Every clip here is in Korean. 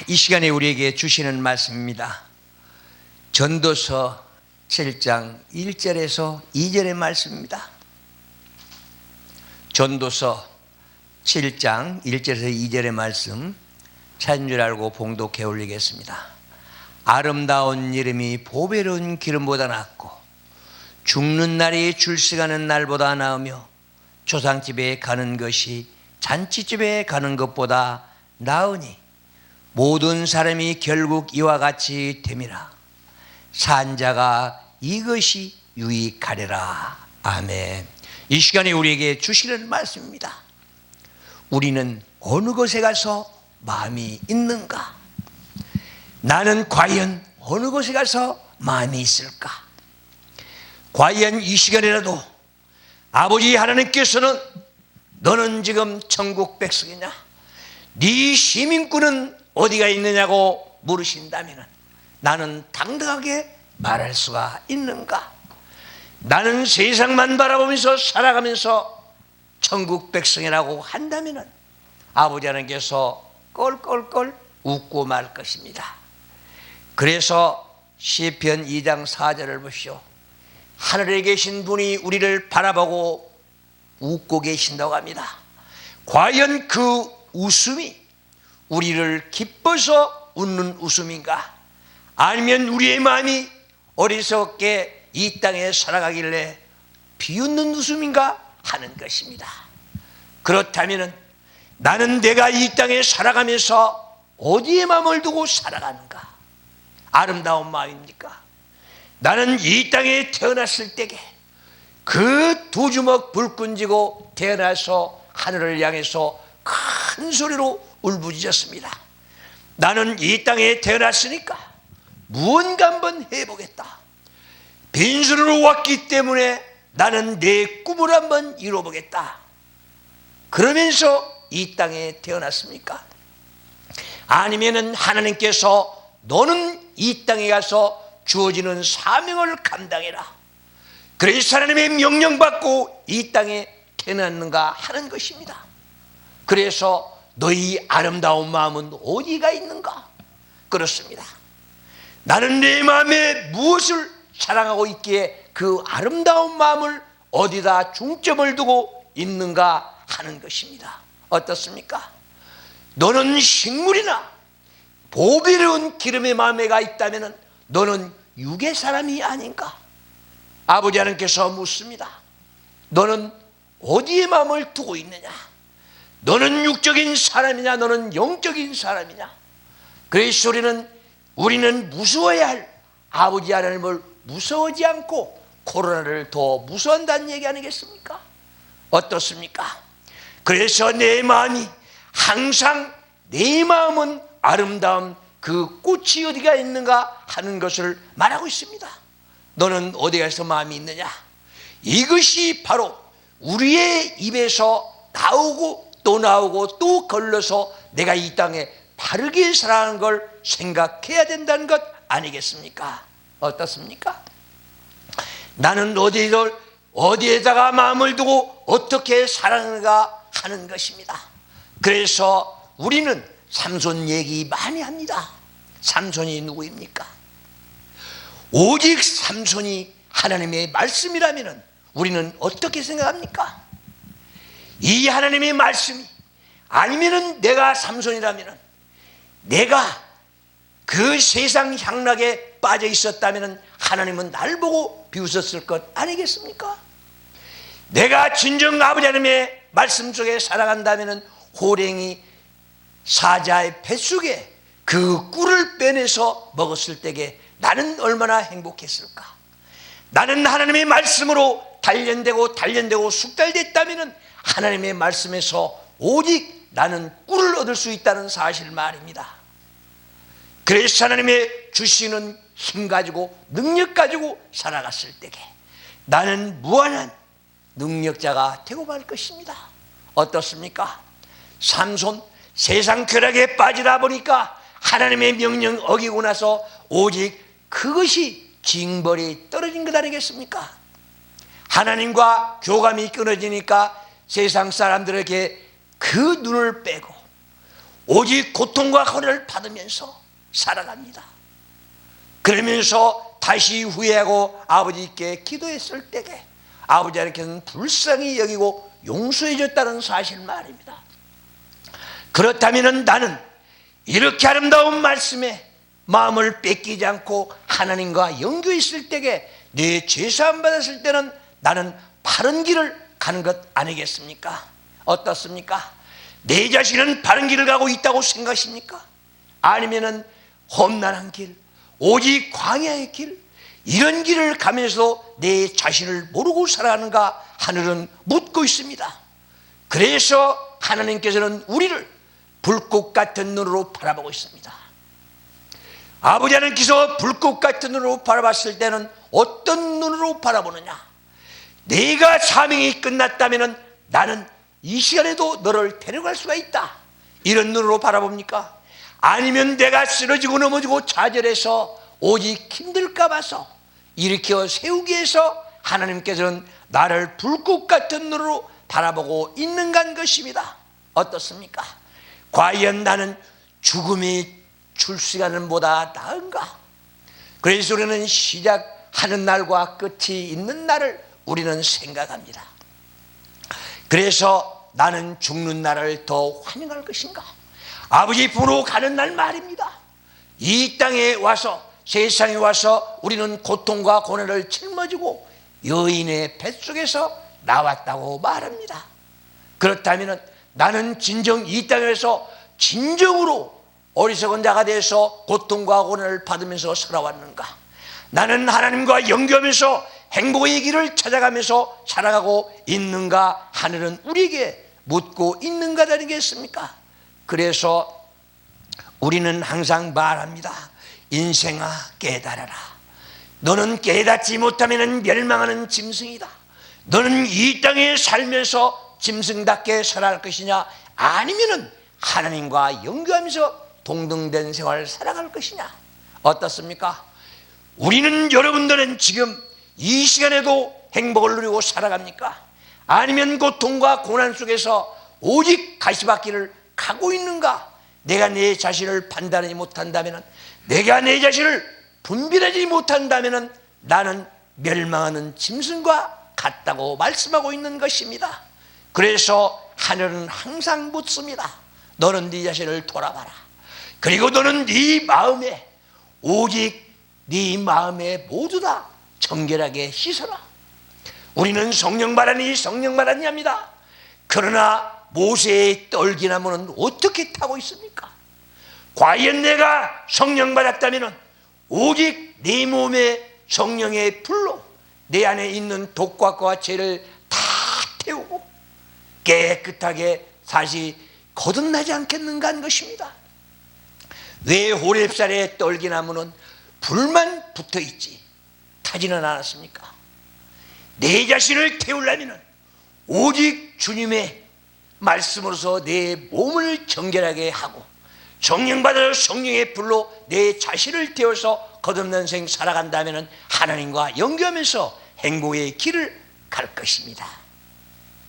이 시간에 우리에게 주시는 말씀입니다. 전도서 7장 1절에서 2절의 말씀입니다. 전도서 7장 1절에서 2절의 말씀 찾은 줄 알고 봉독해 올리겠습니다. 아름다운 이름이 보배로운 기름보다 낫고 죽는 날이 출세가는 날보다 나으며 조상집에 가는 것이 잔치집에 가는 것보다 나으니 모든 사람이 결국 이와 같이 됨이라. 산자가 이것이 유익하리라. 아멘. 이 시간에 우리에게 주시는 말씀입니다. 우리는 어느 곳에 가서 마음이 있는가? 나는 과연 어느 곳에 가서 마음이 있을까? 과연 이 시간이라도 아버지 하나님께서는 너는 지금 천국 백성이냐? 네 시민권은 어디가 있느냐고 물으신다면 나는 당당하게 말할 수가 있는가? 나는 세상만 바라보면서 살아가면서 천국 백성이라고 한다면 아버지 하나님께서 껄껄껄 웃고 말 것입니다. 그래서 시편 2장 4절을 보시오. 하늘에 계신 분이 우리를 바라보고 웃고 계신다고 합니다. 과연 그 웃음이 우리를 기뻐서 웃는 웃음인가? 아니면 우리의 마음이 어리석게 이 땅에 살아가길래 비웃는 웃음인가 하는 것입니다. 그렇다면 나는 내가 이 땅에 살아가면서 어디에 마음을 두고 살아가는가? 아름다운 마음입니까? 나는 이 땅에 태어났을 때에 그 두 주먹 불끈 쥐고 태어나서 하늘을 향해서 큰 소리로 울부짖었습니다. 나는 이 땅에 태어났으니까 무언가 한번 해보겠다. 빈손으로 왔기 때문에 나는 내 꿈을 한번 이뤄보겠다. 그러면서 이 땅에 태어났습니까? 아니면은 하나님께서 너는 이 땅에 가서 주어지는 사명을 감당해라. 그래서 하나님의 명령받고 이 땅에 태어났는가 하는 것입니다. 그래서 너희 아름다운 마음은 어디가 있는가? 그렇습니다. 나는 내 마음에 무엇을 사랑하고 있기에 그 아름다운 마음을 어디다 중점을 두고 있는가 하는 것입니다. 어떻습니까? 너는 식물이나 보배로운 기름의 마음에가 있다면 너는 육의 사람이 아닌가? 아버지 하나님께서 묻습니다. 너는 어디에 마음을 두고 있느냐? 너는 육적인 사람이냐? 너는 영적인 사람이냐? 그래서 우리는 무서워야 할 아버지 하나님을 무서워하지 않고 코로나를 더 무서워한다는 얘기 아니겠습니까? 어떻습니까? 그래서 내 마음이 항상 내 마음은 아름다운 그 꽃이 어디가 있는가 하는 것을 말하고 있습니다. 너는 어디에서 마음이 있느냐? 이것이 바로 우리의 입에서 나오고 또 나오고 또 걸러서 내가 이 땅에 바르게 살아가는 걸 생각해야 된다는 것 아니겠습니까? 어떻습니까? 나는 어디에다가 마음을 두고 어떻게 살아가는가 하는 것입니다. 그래서 우리는 삼손 얘기 많이 합니다. 삼손이 누구입니까? 오직 삼손이 하나님의 말씀이라면 우리는 어떻게 생각합니까? 이 하나님의 말씀이 아니면은 내가 삼손이라면 내가 그 세상 향락에 빠져 있었다면 하나님은 날 보고 비웃었을 것 아니겠습니까? 내가 진정 아버지 하나님의 말씀 속에 살아간다면 호랭이 사자의 뱃속에 그 꿀을 빼내서 먹었을 때에 나는 얼마나 행복했을까? 나는 하나님의 말씀으로 단련되고 숙달됐다면 하나님의 말씀에서 오직 나는 꿀을 얻을 수 있다는 사실 말입니다. 그래서 하나님의 주시는 힘 가지고 능력 가지고 살아갔을 때에 나는 무한한 능력자가 되고 말 것입니다. 어떻습니까? 삼손 세상 쾌락에 빠지다 보니까 하나님의 명령 어기고 나서 오직 그것이 징벌이 떨어진 것 아니겠습니까? 하나님과 교감이 끊어지니까 세상 사람들에게 그 눈을 빼고 오직 고통과 고난을 받으면서 살아갑니다. 그러면서 다시 후회하고 아버지께 기도했을 때에 아버지 하나님께서는 불쌍히 여기고 용서해 줬다는 사실 말입니다. 그렇다면 나는 이렇게 아름다운 말씀에 마음을 뺏기지 않고 하나님과 연결했을 때에 내 죄사함 받았을 때는 나는 바른 길을 가는 것 아니겠습니까? 어떻습니까? 내 자신은 바른 길을 가고 있다고 생각하십니까? 아니면은 험난한 길, 오직 광야의 길, 이런 길을 가면서 내 자신을 모르고 살아가는가 하늘은 묻고 있습니다. 그래서 하나님께서는 우리를 불꽃 같은 눈으로 바라보고 있습니다. 아버지 하나님께서 불꽃 같은 눈으로 바라봤을 때는 어떤 눈으로 바라보느냐? 내가 사명이 끝났다면 나는 이 시간에도 너를 데려갈 수가 있다, 이런 눈으로 바라봅니까? 아니면 내가 쓰러지고 넘어지고 좌절해서 오직 힘들까 봐서 일으켜 세우기 위해서 하나님께서는 나를 불꽃 같은 눈으로 바라보고 있는가 하는 것입니다. 어떻습니까? 과연 나는 죽음이 줄 시간은 보다 나은가? 그래서 우리는 시작하는 날과 끝이 있는 날을 우리는 생각합니다. 그래서 나는 죽는 날을 더 환영할 것인가? 아버지 품으로 가는 날 말입니다. 이 땅에 와서, 세상에 와서 우리는 고통과 고난을 짊어지고 여인의 뱃속에서 나왔다고 말합니다. 그렇다면 나는 진정 이 땅에서 진정으로 어리석은 자가 돼서 고통과 고난을 받으면서 살아왔는가? 나는 하나님과 연결하면서 행복의 길을 찾아가면서 살아가고 있는가? 하늘은 우리에게 묻고 있는가 아니겠습니까? 그래서 우리는 항상 말합니다. 인생아 깨달아라. 너는 깨닫지 못하면 멸망하는 짐승이다. 너는 이 땅에 살면서 짐승답게 살아갈 것이냐, 아니면은 하나님과 연결하면서 동등된 생활을 살아갈 것이냐? 어떻습니까? 우리는, 여러분들은 지금 이 시간에도 행복을 누리고 살아갑니까? 아니면 고통과 고난 속에서 오직 가시밭길을 가고 있는가? 내가 내 자신을 판단하지 못한다면, 내가 내 자신을 분별하지 못한다면 나는 멸망하는 짐승과 같다고 말씀하고 있는 것입니다. 그래서 하늘은 항상 묻습니다. 너는 네 자신을 돌아봐라. 그리고 너는 네 마음에, 오직 네 마음에 모두 다 정결하게 씻어라. 우리는 성령 받았니 성령 받았니 합니다. 그러나 모세의 떨기나무는 어떻게 타고 있습니까? 과연 내가 성령 받았다면 오직 내 몸에 성령의 불로 내 안에 있는 독과 죄를 다 태우고 깨끗하게 다시 거듭나지 않겠는가 하는 것입니다. 왜 호렙산의 떨기나무는 불만 붙어있지 타지는 않았습니까? 내 자신을 태우려면 오직 주님의 말씀으로서 내 몸을 정결하게 하고 성령 받아 성령의 불로 내 자신을 태워서 거듭난 생 살아간다면 하나님과 연결하면서 행복의 길을 갈 것입니다.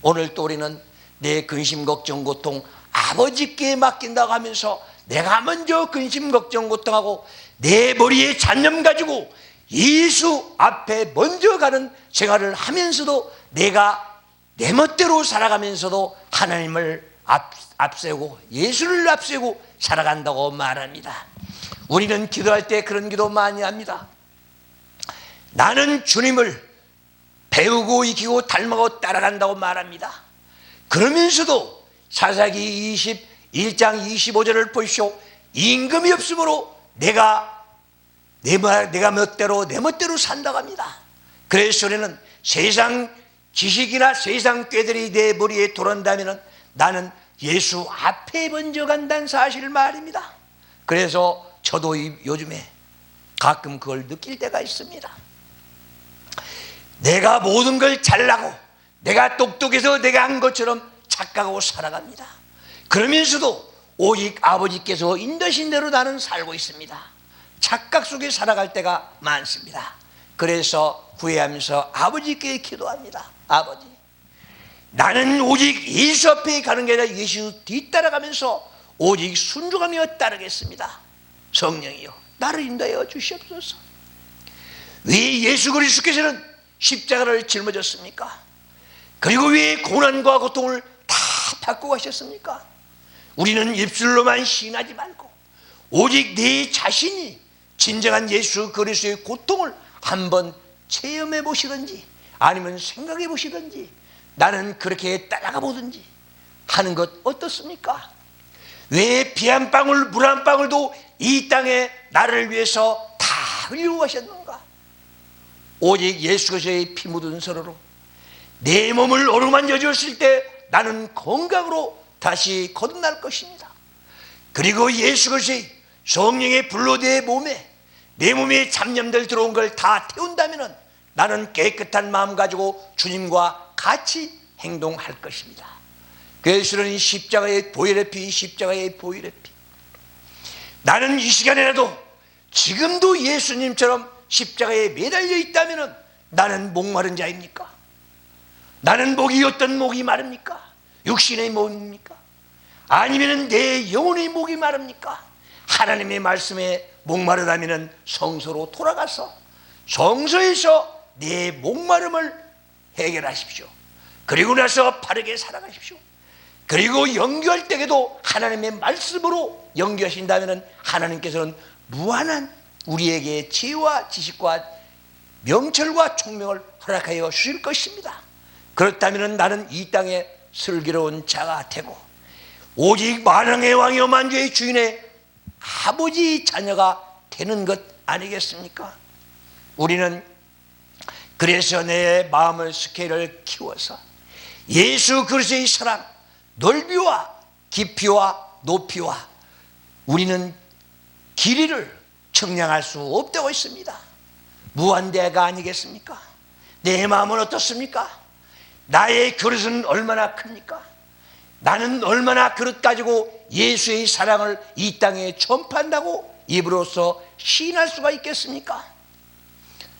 오늘 또 우리는 내 근심 걱정 고통 아버지께 맡긴다고 하면서 내가 먼저 근심 걱정 고통하고 내 머리에 잡념 가지고 예수 앞에 먼저 가는 생활을 하면서도 내가 내 멋대로 살아가면서도 하나님을 앞세우고 예수를 앞세우고 살아간다고 말합니다. 우리는 기도할 때 그런 기도 많이 합니다. 나는 주님을 배우고 익히고 닮아고 따라간다고 말합니다. 그러면서도 사사기 21장 25절을 보십시오. 임금이 없으므로 내가 내 멋대로 산다고 합니다. 그래서 우리는 세상 지식이나 세상 꾀들이 내 머리에 들어온다면 나는 예수 앞에 먼저 간다는 사실을 말입니다. 그래서 저도 요즘에 가끔 그걸 느낄 때가 있습니다. 내가 모든 걸 잘나고 내가 똑똑해서 내가 한 것처럼 착각하고 살아갑니다. 그러면서도 오직 아버지께서 인도하신 대로 나는 살고 있습니다. 착각 속에 살아갈 때가 많습니다. 그래서 후회하면서 아버지께 기도합니다. 아버지, 나는 오직 예수 앞에 가는 게 아니라 예수 뒤따라가면서 오직 순종하며 따르겠습니다. 성령이여 나를 인도하여 주시옵소서. 왜 예수 그리스도께서는 십자가를 짊어졌습니까? 그리고 왜 고난과 고통을 다 받고 가셨습니까? 우리는 입술로만 시인하지 말고 오직 내 자신이 진정한 예수 그리스도의 고통을 한번 체험해 보시든지 아니면 생각해 보시든지 나는 그렇게 따라가 보든지 하는 것 어떻습니까? 왜 피 한 방울 물 한 방울도 이 땅에 나를 위해서 다 흘리고 가셨는가? 오직 예수 그리스도의 피 묻은 서로로 내 몸을 어루만져 주었을 때 나는 건강으로 다시 거듭날 것입니다. 그리고 예수 그리스도의 성령의 불로 내 몸에 잡념들 들어온 걸 다 태운다면 나는 깨끗한 마음 가지고 주님과 같이 행동할 것입니다. 그래서 십자가의 보혈의 피, 십자가의 보혈의 피. 나는 이 시간에라도 지금도 예수님처럼 십자가에 매달려 있다면 나는 목마른 자입니까? 나는 목이 어떤 목이 마릅니까? 육신의 목입니까? 아니면 내 영혼의 목이 마릅니까? 하나님의 말씀에 목마르다면 성소로 돌아가서 성소에서 내 목마름을 해결하십시오. 그리고 나서 바르게 살아가십시오. 그리고 연구할 때에도 하나님의 말씀으로 연구하신다면 하나님께서는 무한한 우리에게 지혜와 지식과 명철과 총명을 허락하여 주실 것입니다. 그렇다면 나는 이 땅에 슬기로운 자가 되고 오직 만왕의 왕이요 만주의 주인의 아버지 자녀가 되는 것 아니겠습니까? 우리는 그래서 내 마음의 스케일을 키워서 예수 그리스도의 사랑 넓이와 깊이와 높이와 우리는 길이를 측량할 수 없다고 했습니다. 무한대가 아니겠습니까? 내 마음은 어떻습니까? 나의 그릇은 얼마나 큽니까? 나는 얼마나 그릇 가지고 예수의 사랑을 이 땅에 전파한다고 입으로써 시인할 수가 있겠습니까?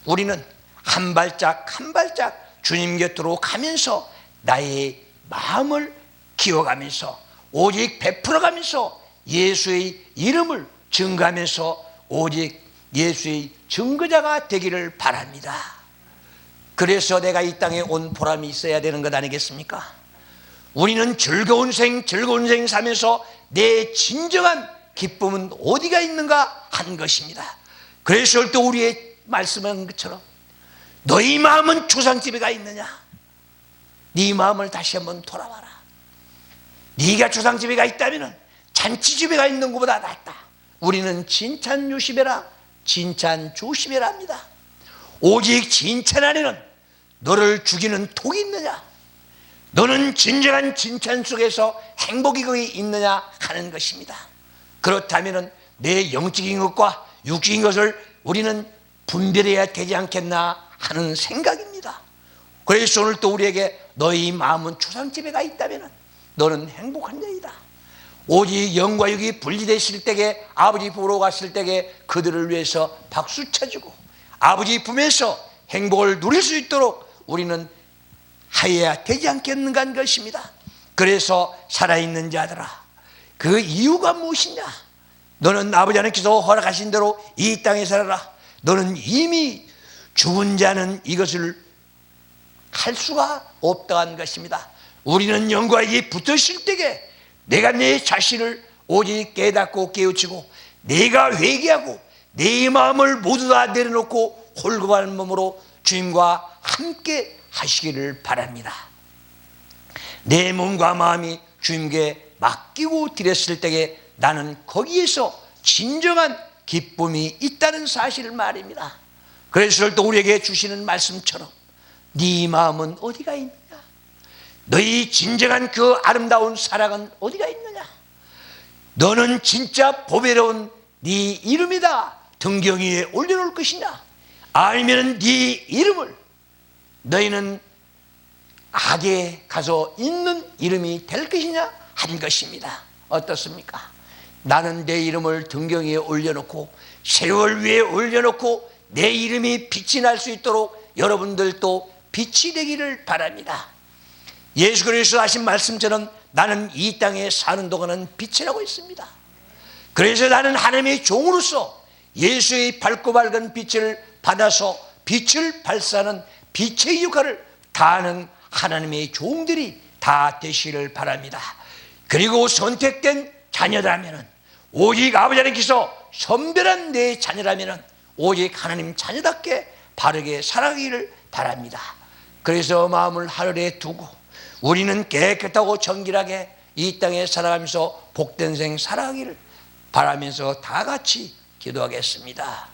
우리는 한 발짝 한 발짝 주님 곁으로 가면서 나의 마음을 키워가면서 오직 베풀어가면서 예수의 이름을 증거하면서 오직 예수의 증거자가 되기를 바랍니다. 그래서 내가 이 땅에 온 보람이 있어야 되는 것 아니겠습니까? 우리는 즐거운 생 사면서 내 진정한 기쁨은 어디가 있는가 한 것입니다. 그래서 또 우리의 말씀한 것처럼 너희 마음은 조상집에 가 있느냐? 네 마음을 다시 한번 돌아봐라. 네가 조상집에 가 있다면 잔치집에 가 있는 것보다 낫다. 우리는 진찬요시베라 진찬조시베라 합니다. 오직 진찬 안에는 너를 죽이는 독이 있느냐? 너는 진정한 진찬 속에서 행복이 거기 있느냐 하는 것입니다. 그렇다면 내 영적인 것과 육적인 것을 우리는 분별해야 되지 않겠나 하는 생각입니다. 그래서 오늘 또 우리에게 너희 마음은 조상집에 가 있다면 너는 행복한 자이다. 오직 영과 육이 분리되실 때에 아버지 보러 갔을 때에 그들을 위해서 박수 쳐주고 아버지 품에서 행복을 누릴 수 있도록 우리는 하여야 되지 않겠는가 하는 것입니다. 그래서 살아있는 자들아, 그 이유가 무엇이냐? 너는 아버지 하나님께서 허락하신 대로 이 땅에 살아라. 너는 이미 죽은 자는 이것을 할 수가 없다는 것입니다. 우리는 영과 육이 붙으실 때에 내가 내 자신을 오직 깨닫고 깨우치고 내가 회개하고 내 마음을 모두 다 내려놓고 홀급한 몸으로 주님과 함께 하시기를 바랍니다. 내 몸과 마음이 주님께 맡기고 드렸을 때에 나는 거기에서 진정한 기쁨이 있다는 사실을 말입니다. 그래서 또 우리에게 주시는 말씀처럼 네 마음은 어디가 있느냐? 너희 진정한 그 아름다운 사랑은 어디가 있느냐? 너는 진짜 보배로운 네 이름이다 등경 위에 올려놓을 것이냐? 아니면 네 이름을 너희는 악에 가서 있는 이름이 될 것이냐 한 것입니다. 어떻습니까? 나는 내 이름을 등경 위에 올려놓고 세월 위에 올려놓고 내 이름이 빛이 날 수 있도록 여러분들도 빛이 되기를 바랍니다. 예수 그리스도 하신 말씀처럼 나는 이 땅에 사는 동안은 빛이라고 했습니다. 그래서 나는 하나님의 종으로서 예수의 밝고 밝은 빛을 받아서 빛을 발사하는 빛의 역할을 다하는 하나님의 종들이 다 되시기를 바랍니다. 그리고 선택된 자녀라면, 오직 아버지 하나님께서 선별한 내 자녀라면 오직 하나님 자녀답게 바르게 살아가기를 바랍니다. 그래서 마음을 하늘에 두고 우리는 깨끗하고 정결하게 이 땅에 살아가면서 복된 생 살아가기를 바라면서 다 같이 기도하겠습니다.